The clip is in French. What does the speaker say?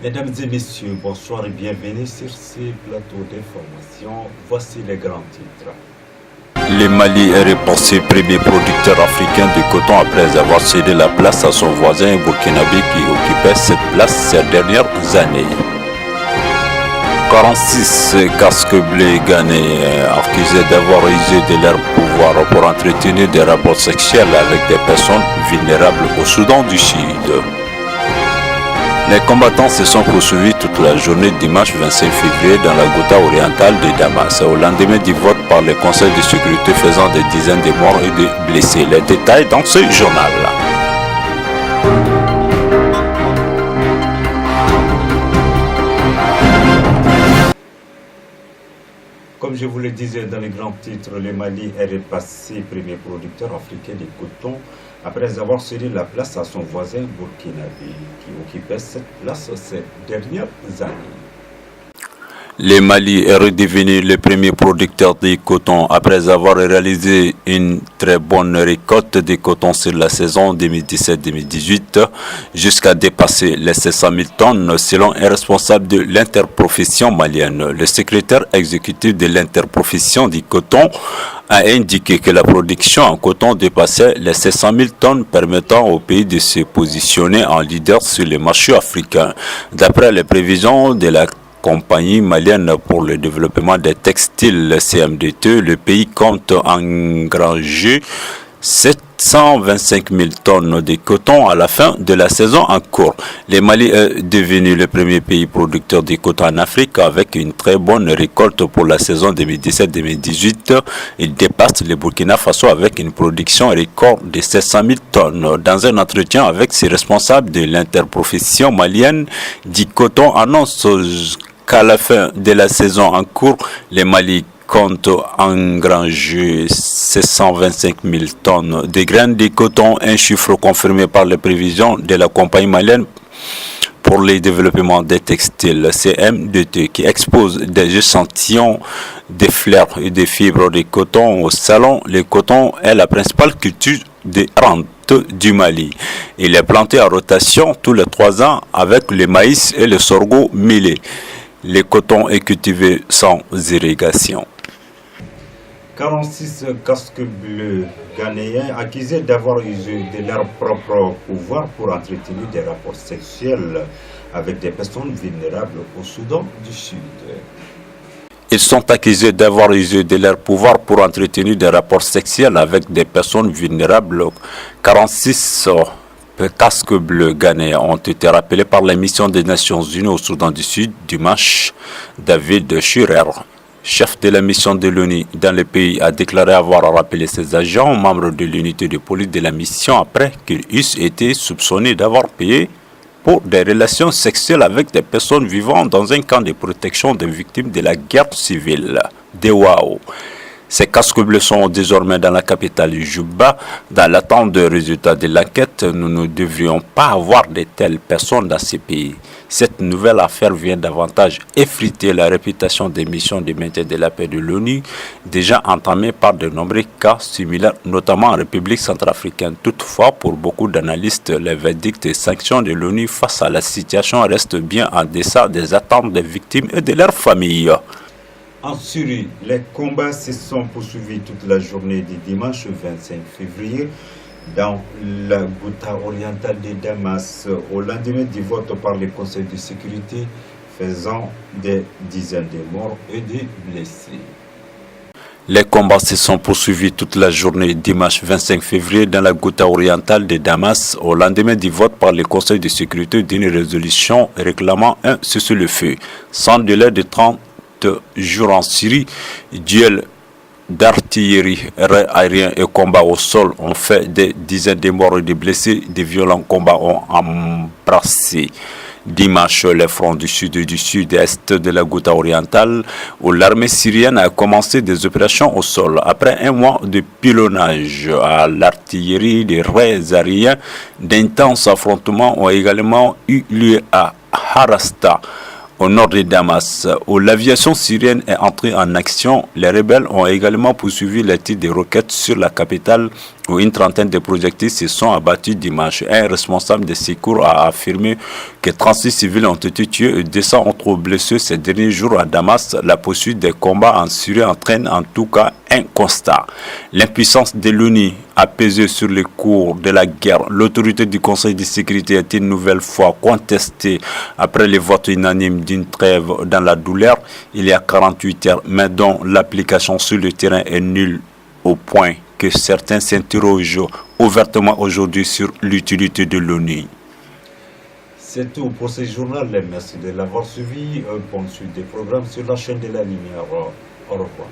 Mesdames et messieurs, bonsoir et bienvenue sur ce plateau d'information. Voici les grands titres. Le Mali est repensé premier producteur africain de coton après avoir cédé la place à son voisin burkinabé qui occupait cette place ces dernières années. 46 casques bleus ghanéens accusés d'avoir usé de leur pouvoir pour entretenir des rapports sexuels avec des personnes vulnérables au Soudan du Sud. Les combattants se sont poursuivis toute la journée dimanche 25 février dans la Ghouta orientale de Damas, au lendemain du vote par le Conseil de sécurité faisant des dizaines de morts et de blessés. Les détails dans ce journal. Comme je vous le disais dans les grands titres, le Mali est repassé premier producteur africain de coton après avoir cédé la place à son voisin burkinabé qui occupait cette place ces dernières années. Le Mali est redevenu le premier producteur de coton après avoir réalisé une très bonne récolte de coton sur la saison 2017-2018 jusqu'à dépasser les 700 000 tonnes selon un responsable de l'interprofession malienne. Le secrétaire exécutif de l'interprofession du coton a indiqué que la production en coton dépassait les 700 000 tonnes permettant au pays de se positionner en leader sur les marchés africains. D'après les prévisions de la compagnie malienne pour le développement des textiles CMDT, le pays compte engranger 725 000 tonnes de coton à la fin de la saison en cours. Le Mali est devenu le premier pays producteur de coton en Afrique avec une très bonne récolte pour la saison 2017-2018. Il dépasse le Burkina Faso avec une production record de 700 000 tonnes. Dans un entretien avec ses responsables de l'interprofession malienne du coton, annonce qu'à la fin de la saison en cours, le Mali compte engranger 725 000 tonnes de graines de coton, un chiffre confirmé par les prévisions de la compagnie malienne pour le développement des textiles CMDT qui expose des échantillons de fleurs et de fibres de coton au salon. Le coton est la principale culture de rente du Mali. Il est planté en rotation tous les 3 ans avec le maïs et le sorgho millet. Le coton est cultivé sans irrigation. 46 casques bleus ghanéens accusés d'avoir usé de leur propre pouvoir pour entretenir des rapports sexuels avec des personnes vulnérables au Soudan du Sud. Ils sont accusés d'avoir usé de leur pouvoir pour entretenir des rapports sexuels avec des personnes vulnérables. 46 casques bleus ghanéens ont été rappelés par la mission des Nations Unies au Soudan du Sud dimanche. David Schurer, chef de la mission de l'ONU dans le pays, a déclaré avoir rappelé ses agents membres de l'unité de police de la mission après qu'ils eussent été soupçonnés d'avoir payé pour des relations sexuelles avec des personnes vivant dans un camp de protection des victimes de la guerre civile, DEWAO. Ces casques bleus sont désormais dans la capitale Juba. Dans l'attente des résultats de l'enquête, nous ne devrions pas avoir de telles personnes dans ces pays. Cette nouvelle affaire vient davantage effriter la réputation des missions de maintien de la paix de l'ONU, déjà entamées par de nombreux cas similaires, notamment en République centrafricaine. Toutefois, pour beaucoup d'analystes, les verdicts et sanctions de l'ONU face à la situation restent bien en deçà des attentes des victimes et de leurs familles. En Syrie, les combats se sont poursuivis toute la journée du dimanche 25 février dans la Ghouta orientale de Damas, au lendemain du vote par le Conseil de sécurité, faisant des dizaines de morts et de blessés. Les combats se sont poursuivis toute la journée dimanche 25 février dans la Ghouta orientale de Damas, au lendemain du vote par le Conseil de sécurité d'une résolution réclamant un cessez-le-feu. Sans délai de 30 jours en Syrie, duels d'artillerie aérien et combats au sol ont fait des dizaines de morts et de blessés. Des violents combats ont embrassé dimanche les fronts du sud et du sud-est de la Ghouta orientale, où l'armée syrienne a commencé des opérations au sol. Après un mois de pilonnage à l'artillerie, des raids aériens, d'intenses affrontements ont également eu lieu à Harasta, au nord de Damas, où l'aviation syrienne est entrée en action. Les rebelles ont également poursuivi les tirs de roquettes sur la capitale où une trentaine de projectiles se sont abattus dimanche. Un responsable des secours a affirmé que 36 civils ont été tués et 200 autres blessés ces derniers jours à Damas. La poursuite des combats en Syrie entraîne en tout cas un constat. L'impuissance de l'ONU a pesé sur les cours de la guerre. L'autorité du Conseil de sécurité a été une nouvelle fois contestée après le vote unanime d'une trêve dans la douleur il y a 48 heures, mais dont l'application sur le terrain est nulle au point que certains s'interrogent ouvertement aujourd'hui sur l'utilité de l'ONU. C'est tout pour ce journal. Merci de l'avoir suivi. Bonne suite des programmes sur la chaîne de la lumière. Au revoir.